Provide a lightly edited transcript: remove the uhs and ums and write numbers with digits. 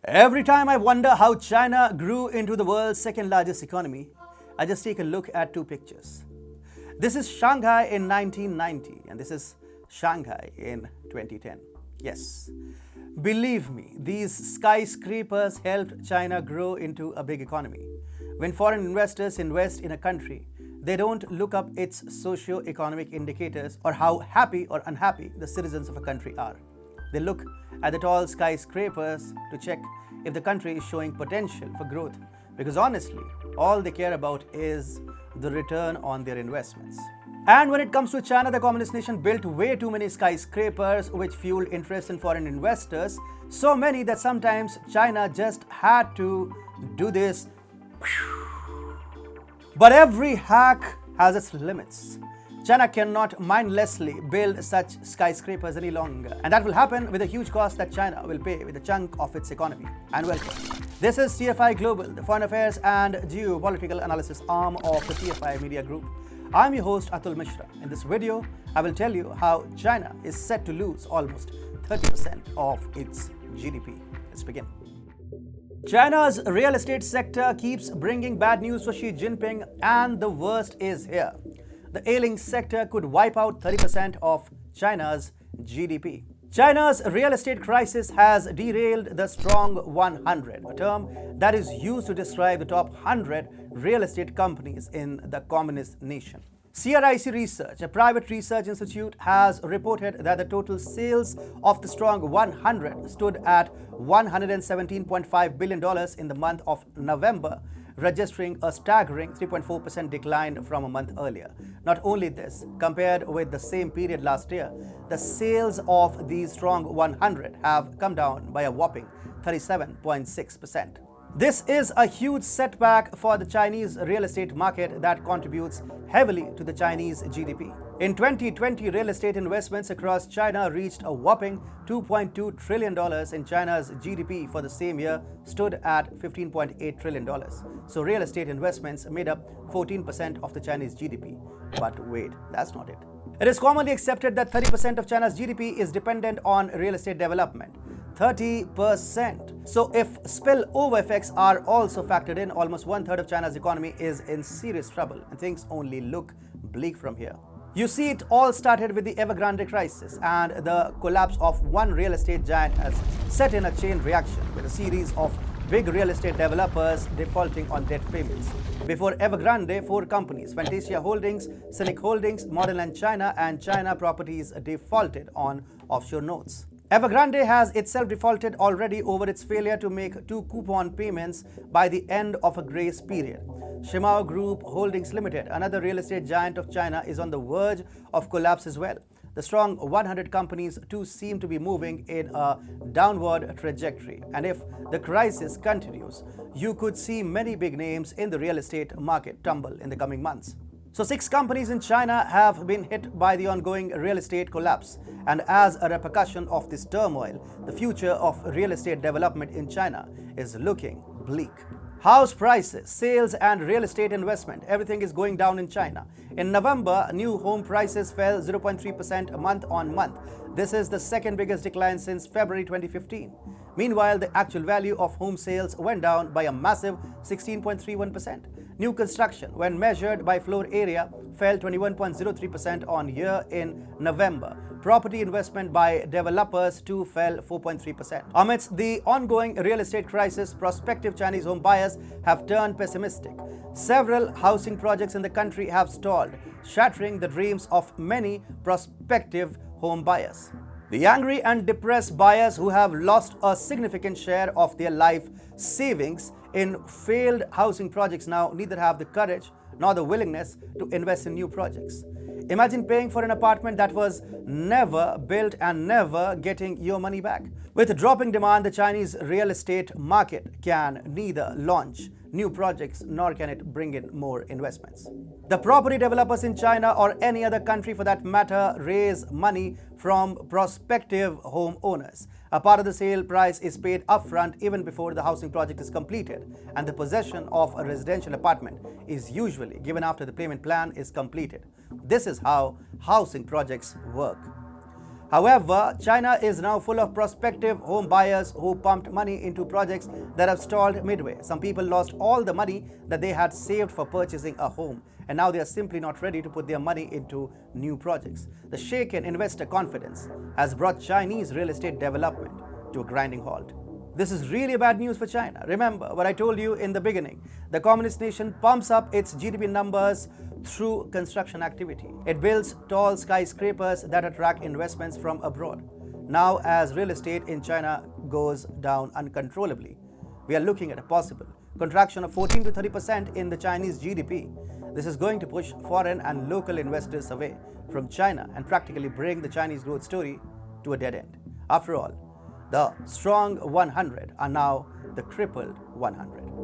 Every time I wonder how China grew into the world's second largest economy, I just take a look at two pictures. This is Shanghai in 1990 and this is Shanghai in 2010. Yes, believe me, these skyscrapers helped China grow into a big economy. When foreign investors invest in a country, they don't look up its socio-economic indicators or how happy or unhappy the citizens of a country are. They look at the tall skyscrapers to check if the country is showing potential for growth, because honestly, all they care about is the return on their investments. And when it comes to China, the communist nation built way too many skyscrapers which fueled interest in foreign investors, so many that sometimes China just had to do this. But every hack has its limits. China cannot mindlessly build such skyscrapers any longer. And that will happen with a huge cost that China will pay with a chunk of its economy. And welcome. This is TFI Global, the foreign affairs and geopolitical analysis arm of the TFI Media Group. I'm your host Atul Mishra. In this video, I will tell you how China is set to lose almost 30% of its GDP. Let's begin. China's real estate sector keeps bringing bad news for Xi Jinping, and the worst is here. The ailing sector could wipe out 30% of China's GDP. China's real estate crisis has derailed the Strong 100, a term that is used to describe the top 100 real estate companies in the communist nation. CRIC Research, a private research institute, has reported that the total sales of the Strong 100 stood at $117.5 billion in the month of November, registering a staggering 3.4% decline from a month earlier. Not only this, compared with the same period last year, the sales of these Strong 100 have come down by a whopping 37.6%. This is a huge setback for the Chinese real estate market that contributes heavily to the Chinese GDP. In 2020, real estate investments across China reached a whopping $2.2 trillion, and China's GDP for the same year stood at $15.8 trillion. So real estate investments made up 14% of the Chinese GDP. But wait, that's not it. It is commonly accepted that 30% of China's GDP is dependent on real estate development. 30%. So if spillover effects are also factored in, almost one-third of China's economy is in serious trouble, and things only look bleak from here. You see, it all started with the Evergrande crisis, and the collapse of one real estate giant has set in a chain reaction with a series of big real estate developers defaulting on debt payments. Before Evergrande, four companies, Fantasia Holdings, Scenic Holdings, Modern Land China, and China Properties, defaulted on offshore notes. Evergrande has itself defaulted already over its failure to make two coupon payments by the end of a grace period. Shimao Group Holdings Limited, another real estate giant of China, is on the verge of collapse as well. The Strong 100 companies too seem to be moving in a downward trajectory. And if the crisis continues, you could see many big names in the real estate market tumble in the coming months. So 6 companies in China have been hit by the ongoing real estate collapse. And as a repercussion of this turmoil, the future of real estate development in China is looking bleak. House prices, sales and real estate investment, everything is going down in China. In November, new home prices fell 0.3% month on month. This is the second biggest decline since February 2015. Meanwhile, the actual value of home sales went down by a massive 16.31%. New construction, when measured by floor area, fell 21.03% on year in November. Property investment by developers too fell 4.3%. Amidst the ongoing real estate crisis, prospective Chinese home buyers have turned pessimistic. Several housing projects in the country have stalled, shattering the dreams of many prospective home buyers. The angry and depressed buyers who have lost a significant share of their life savings in failed housing projects now neither have the courage nor the willingness to invest in new projects. Imagine paying for an apartment that was never built and never getting your money back. With dropping demand, the Chinese real estate market can neither launch new projects nor can it bring in more investments. The property developers in China, or any other country for that matter, raise money from prospective homeowners. A part of the sale price is paid upfront even before the housing project is completed, and the possession of a residential apartment is usually given after the payment plan is completed. This is how housing projects work. However, China is now full of prospective home buyers who pumped money into projects that have stalled midway. Some people lost all the money that they had saved for purchasing a home, and now they are simply not ready to put their money into new projects. The shaken investor confidence has brought Chinese real estate development to a grinding halt. This is really bad news for China. Remember what I told you in the beginning. The communist nation pumps up its GDP numbers through construction activity. It builds tall skyscrapers that attract investments from abroad. Now, as real estate in China goes down uncontrollably, we are looking at a possible contraction of 14 to 30% in the Chinese GDP. This is going to push foreign and local investors away from China and practically bring the Chinese growth story to a dead end. After all, the strong 100 are now the crippled 100.